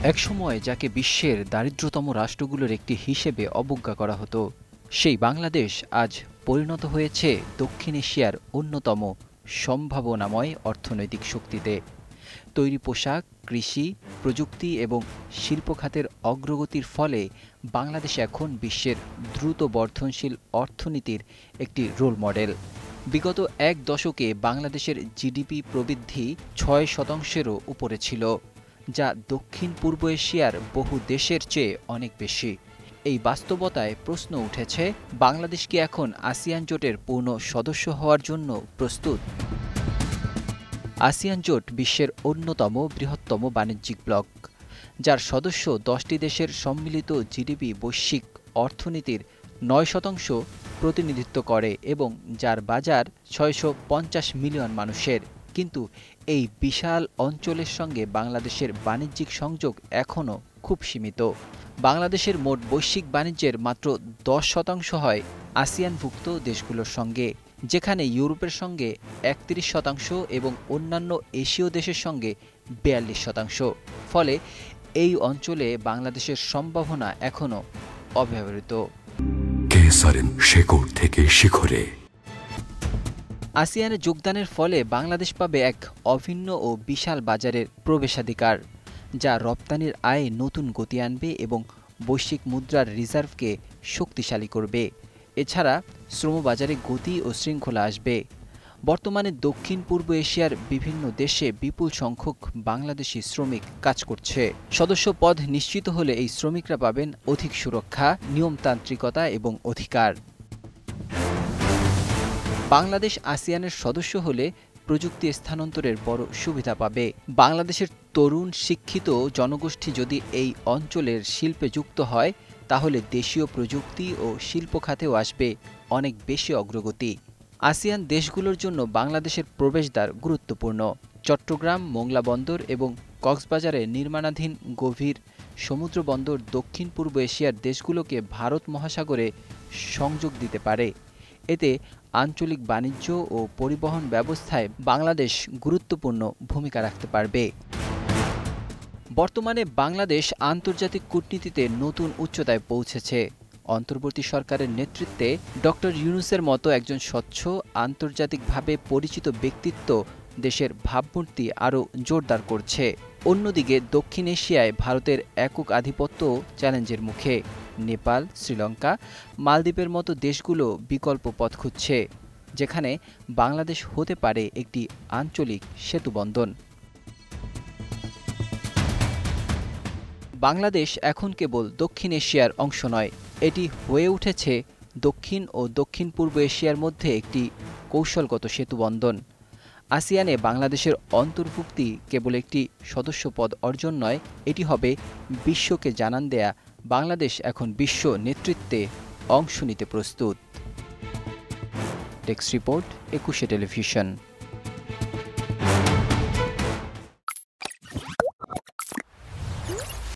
একসময় যাকে বিশ্বের দারিদ্রতম রাষ্ট্রগুলোর একটি হিসেবে অবজ্ঞা করা হতো, সেই বাংলাদেশ আজ পরিণত হয়েছে দক্ষিণ এশিয়ার অন্যতম সম্ভাবনাময় অর্থনৈতিক শক্তিতে। তৈরি পোশাক, কৃষি, প্রযুক্তি এবং শিল্প খাতের অগ্রগতির ফলে বাংলাদেশ এখন বিশ্বের দ্রুত বর্ধনশীল অর্থনীতির একটি রোল মডেল। বিগত এক দশকে বাংলাদেশের জিডিপি প্রবৃদ্ধি ৬%-এরও উপরে ছিল, যা দক্ষিণ পূর্ব এশিয়ার বহু দেশের চেয়ে অনেক বেশি। এই বাস্তবতায় প্রশ্ন উঠেছে, বাংলাদেশ কি এখন আসিয়ান জোটের পূর্ণ সদস্য হওয়ার জন্য প্রস্তুত? আসিয়ান জোট বিশ্বের অন্যতম বৃহত্তম বাণিজ্যিক ব্লক, যার সদস্য ১০টি দেশের সম্মিলিত জিডিপি বৈশ্বিক অর্থনীতির ৯% প্রতিনিধিত্ব করে এবং যার বাজার ৬৫০ মিলিয়ন মানুষের। কিন্তু এই বিশাল অঞ্চলের সঙ্গে বাংলাদেশের বাণিজ্যিক সংযোগ এখনও খুব সীমিত। বাংলাদেশের মোট বৈশ্বিক বাণিজ্যের মাত্র ১০% হয় আসিয়ানভুক্ত দেশগুলোর সঙ্গে, যেখানে ইউরোপের সঙ্গে ৩১% এবং অন্যান্য এশীয় দেশের সঙ্গে ৪২%। ফলে এই অঞ্চলে বাংলাদেশের সম্ভাবনা এখনও অব্যবহৃত। শেকড় থেকে শিখরে আসিয়ানে যোগদানের ফলে বাংলাদেশ পাবে এক অভিন্ন ও বিশাল বাজারের প্রবেশাধিকার, যা রপ্তানির আয়ে নতুন গতি আনবে এবং বৈশ্বিক মুদ্রার রিজার্ভকে শক্তিশালী করবে। এছাড়া শ্রমবাজারে গতি ও শৃঙ্খলা আসবে। বর্তমানে দক্ষিণ পূর্ব এশিয়ার বিভিন্ন দেশে বিপুল সংখ্যক বাংলাদেশি শ্রমিক কাজ করছে। সদস্য পদ নিশ্চিত হলে এই শ্রমিকরা পাবেন অধিক সুরক্ষা, নিয়মতান্ত্রিকতা এবং অধিকার। বাংলাদেশ আসিয়ানের সদস্য হলে প্রযুক্তি স্থানান্তরের বড় সুবিধা পাবে। বাংলাদেশের তরুণ শিক্ষিত জনগোষ্ঠী যদি এই অঞ্চলের শিল্পে যুক্ত হয়, তাহলে দেশীয় প্রযুক্তি ও শিল্প খাতেও আসবে অনেক বেশি অগ্রগতি। আসিয়ান দেশগুলোর জন্য বাংলাদেশের প্রবেশদ্বার গুরুত্বপূর্ণ। চট্টগ্রাম, মোংলা বন্দর এবং কক্সবাজারে নির্মাণাধীন গভীর সমুদ্র বন্দর দক্ষিণ পূর্ব এশিয়ার দেশগুলোকে ভারত মহাসাগরে সংযোগ দিতে পারে। এতে আঞ্চলিক বাণিজ্য ও পরিবহন ব্যবস্থায় বাংলাদেশ গুরুত্বপূর্ণ ভূমিকা রাখতে পারবে। বর্তমানে বাংলাদেশ আন্তর্জাতিক কূটনীতিতে নতুন উচ্চতায় পৌঁছেছে। অন্তর্বর্তী সরকারের নেতৃত্বে ডক্টর ইউনূসের মতো একজন স্বচ্ছ, আন্তর্জাতিকভাবে পরিচিত ব্যক্তিত্ব দেশের ভাবমূর্তি আরও জোরদার করছে। অন্যদিকে দক্ষিণ এশিয়ায় ভারতের একক আধিপত্য চ্যালেঞ্জের মুখে। নেপাল, শ্রীলঙ্কা, মালদ্বীপের মতো দেশগুলো বিকল্প পথ খুঁজছে, যেখানে বাংলাদেশ হতে পারে একটি আঞ্চলিক সেতুবন্ধন। বাংলাদেশ এখন কেবল দক্ষিণ এশিয়ার অংশ নয়, এটি হয়ে উঠেছে দক্ষিণ ও দক্ষিণ পূর্ব এশিয়ার মধ্যে একটি কৌশলগত সেতুবন্ধন। আসিয়ানে বাংলাদেশের অন্তর্ভুক্তি কেবল একটি সদস্যপদ অর্জন নয়, এটি হবে বিশ্বকে জানান দেয়া বাংলাদেশ এখন বিশ্ব নেতৃত্বে অংশ নিতে প্রস্তুত। টেক্সট রিপোর্ট, ২১শে টেলিভিশন।